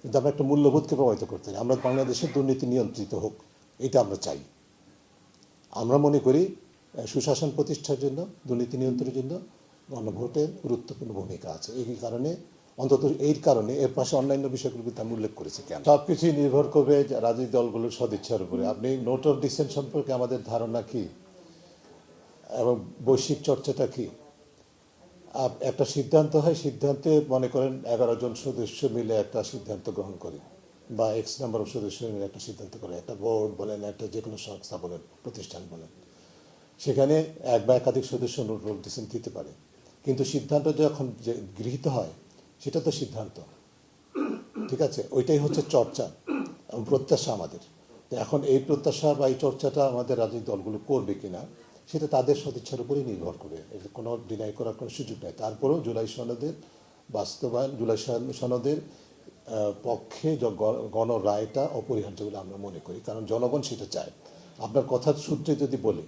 কিন্তু আমরা একটা মূল্যবোধকে প্রভাবিত করতে চাই। আমরা বাংলাদেশের দুর্নীতি নিয়ন্ত্রিত হোক, এটা আমরা চাই। আমরা মনে করি সুশাসন প্রতিষ্ঠার জন্য, দুর্নীতি নিয়ন্ত্রণের জন্য গণভোটের গুরুত্বপূর্ণ ভূমিকা আছে। এই কারণে, অন্তত এই কারণে, এর পাশে অন্যান্য বিষয়গুলো কিন্তু আমি উল্লেখ করেছি। কেন সব কিছুই নির্ভর করবে রাজনৈতিক দলগুলোর সদিচ্ছার উপরে। আপনি নোট অফ ডিসেন্ট সম্পর্কে আমাদের ধারণা কি এবং বৈশ্বিক চর্চাটা কি? একটা সিদ্ধান্ত হয়, সিদ্ধান্তে মনে করেন 11 জন সদস্য মিলে একটা সিদ্ধান্ত গ্রহণ করে, বা এক্স নাম্বার অফ সদস্য মিলে একটা সিদ্ধান্ত করে, একটা বোর্ড বলেন, একটা যে কোনো সংস্থা বলেন, প্রতিষ্ঠান বলেন, সেখানে এক বা একাধিক সদস্য নোট অফ ডিসেন্ট দিতে পারে। কিন্তু সিদ্ধান্ত যখন যে গৃহীত হয়, সেটা তো সিদ্ধান্ত, ঠিক আছে? ওইটাই হচ্ছে চর্চা এবং প্রত্যাশা আমাদের। তো এখন এই প্রত্যাশা বা এই চর্চাটা আমাদের রাজনৈতিক দলগুলো করবে কিনা, সেটা তাদের সদিচ্ছার উপরেই নির্ভর করে। এটা কোনো ডিনাই করার কোনো সুযোগ নেই। তারপরেও জুলাই সনদের বাস্তবায়ন, জুলাই সনদের পক্ষে গণরায়টা অপরিহার্য বলে আমরা মনে করি, কারণ জনগণ সেটা চায়। আপনার কথার সূত্রে যদি বলি,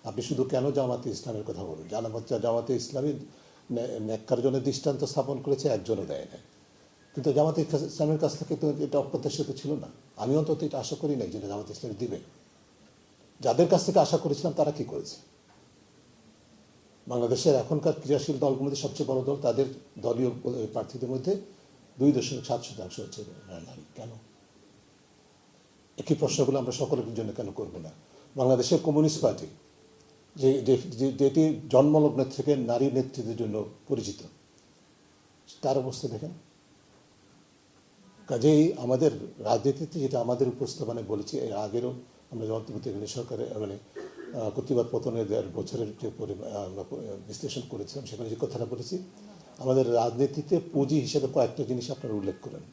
আপনি শুধু কেন জামাতে ইসলামের কথা বলুন। জামাতে ইসলামী ন্যাক্কার জন্য দৃষ্টান্ত স্থাপন করেছে, একজনও দেয় না। কিন্তু জামাতে ইসলামের কাছ থেকে তো এটা অপ্রত্যাশিত ছিল না। আমি অন্তত এটা আশা করি নাই যেটা জামাতে ইসলামী দিবে। যাদের কাছ থেকে আশা করেছিলাম তারা কি করেছে? বাংলাদেশের এখনকার ক্রিয়াশীল দলগুলোর মধ্যে সবচেয়ে বড় দল, তাদের দলীয় প্রার্থীদের মধ্যে 2.7% হচ্ছে নারী। কেন? একই প্রশ্নগুলো আমরা সকলের জন্য কেন করব না? বাংলাদেশের কমিউনিস্ট পার্টি, যেটি জন্মলগ্ন থেকে নারী নেতৃত্বের জন্য পরিচিত, তার অবস্থা দেখেন। কাজেই আমাদের রাজনীতিতে যেটা আমাদের উপস্থাপনে বলেছি, এর আগেরও আমরা অন্তর্বর্তীকালীন সরকারের কর্তৃপক্ষ পতনের 1.5 বছরের যে বিশ্লেষণ করেছিলাম, সেখানে যে কথাটা বলেছি, আমাদের রাজনীতিতে পুঁজি হিসেবে কয়েকটা জিনিস আপনারা উল্লেখ করেন,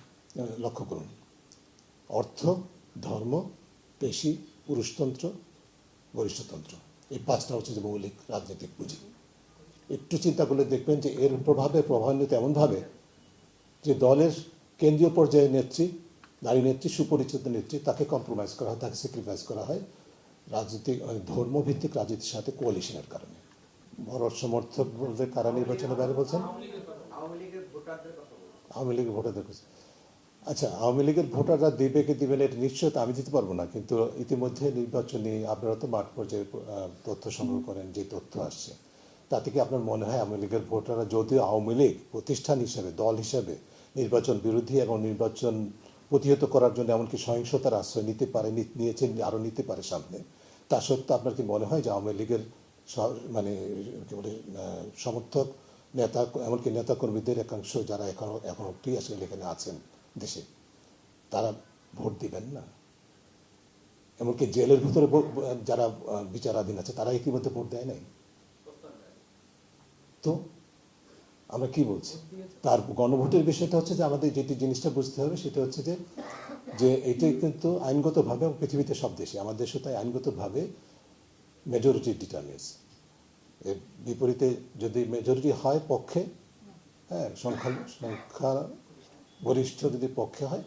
লক্ষ্য করুন। অর্থ, ধর্ম, পেশি, পুরুষতন্ত্র, গরিষ্ঠতন্ত্র, এই 5টা হচ্ছে যে মৌলিক রাজনৈতিক পুঁজি। একটু চিন্তা করলে দেখবেন যে এর প্রভাবান্বিত এমনভাবে যে দলের কেন্দ্রীয় পর্যায়ে নেত্রী, নারী নেত্রী, সুপরিচিত নেত্রী, তাকে কম্প্রোমাইজ করা হয়, তাকে স্যাক্রিফাইস করা হয় রাজনৈতিক ধর্মভিত্তিক রাজনীতির সাথে কোয়ালিশনের কারণে। বড় সমর্থক বলতে কারা নির্বাচনের বাইরে বলছেন? আওয়ামী লীগের ভোটারদের কাছে। আচ্ছা, আওয়ামী লীগের ভোটাররা দেবে কি দিবে না এটা নিশ্চয়ই আমি দিতে পারবো না, কিন্তু ইতিমধ্যে নির্বাচনী আপনারা তো মাঠ পর্যায়ে তথ্য সংগ্রহ করেন, যে তথ্য আসছে তাতে কি আপনার মনে হয় আওয়ামী লীগের ভোটাররা, যদিও আওয়ামী লীগ প্রতিষ্ঠান হিসেবে, দল হিসেবে নির্বাচন বিরোধী এবং নির্বাচন প্রতিহত করার জন্য এমনকি সহিংসতার আশ্রয় নিতে পারে, নিয়েছেন, আরও নিতে পারে সামনে, তা সত্ত্বেও আপনার কি মনে হয় যে আওয়ামী লীগের মানে কী বলে সমর্থক নেতা, এমনকি নেতাকর্মীদের একাংশ যারা এখনও ক্রিয়াশীল এখানে আছেন দেশে, তারা ভোট দিবেন না? এমনকি জেলের ভিতরে যারা বিচারাধীন আছে তারা ইতিমধ্যে ভোট দেয় নাই। তো আমরা কি বলছি? তার গণভোটের বিষয়টা হচ্ছে যে আমাদের যেটি জিনিসটা বুঝতে হবে সেটা হচ্ছে যে এটাই কিন্তু আইনগতভাবে, পৃথিবীতে সব দেশে, আমাদের দেশে তাই আইনগতভাবে মেজরিটি ডিটারমিনস। এর বিপরীতে যদি মেজরিটি হয় পক্ষে, হ্যাঁ, সংখ্যা গরিষ্ঠ যদি পক্ষে হয়,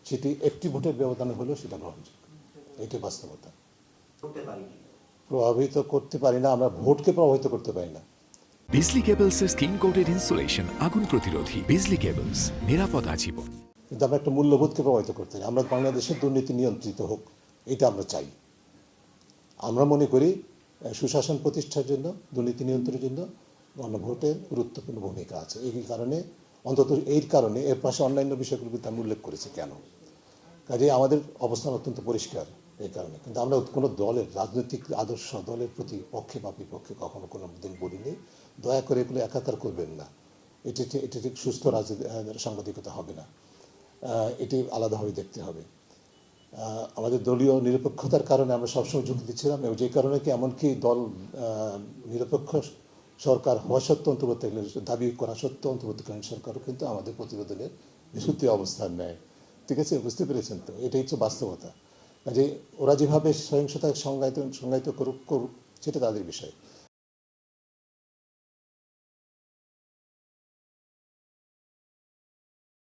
সেটি একটি ভোটের ব্যবধানে হলেও সেটা গ্রহণযোগ্য। এটাই বাস্তবতা। প্রভাবিত করতে পারি না, আমরা ভোটকে প্রভাবিত করতে পারি না। বিজলি কেবলসের স্কিন কোটেড ইনসুলেশন আগুন প্রতিরোধী। বিজলি কেবলস, নিরাপদ আজীবন। কিন্তু আমরা একটা মূল্যবোধকে প্রভাবিত করতে চাই। আমরা বাংলাদেশের দুর্নীতি নিয়ন্ত্রিত হোক, এটা আমরা চাই। আমরা মনে করি সুশাসন প্রতিষ্ঠার জন্য, দুর্নীতি নিয়ন্ত্রণের জন্য গণভোটের গুরুত্বপূর্ণ ভূমিকা আছে। এই কারণে, অন্তত এই কারণে, এর পাশে অন্যান্য বিষয়গুলো কিন্তু আমি উল্লেখ করেছি কেন। কাজেই আমাদের অবস্থান অত্যন্ত পরিষ্কার এই কারণে। কিন্তু আমরা কোনো দলের রাজনৈতিক আদর্শ দলের প্রতি পক্ষে বা বিপক্ষে কখনো কোনো দিন বলিনি। দয়া করে এগুলো একাকার করবেন না। এটি ঠিক সুস্থ সাংবাদিকতা হবে না। এটি আলাদাভাবে দেখতে হবে। আমাদের দলীয় নিরপেক্ষতার কারণে আমরা সবসময় ঝুঁকি দিচ্ছিলাম, এবং যে কারণে কি এমনকি দল নিরপেক্ষ সরকার হওয়া সত্ত্বেও, অন্তর্বর্তীকালীন দাবি করা সত্ত্বেও অন্তর্বর্তীকালীন সরকারও কিন্তু আমাদের প্রতিবেদনের বিশুদ্ধ অবস্থান নেয়। ঠিক আছে, বুঝতে পেরেছেন তো? এটাই হচ্ছে বাস্তবতা। যে ওরা যেভাবে সহিংসতায় সংজ্ঞায়িত করুক সেটা তাদের বিষয়।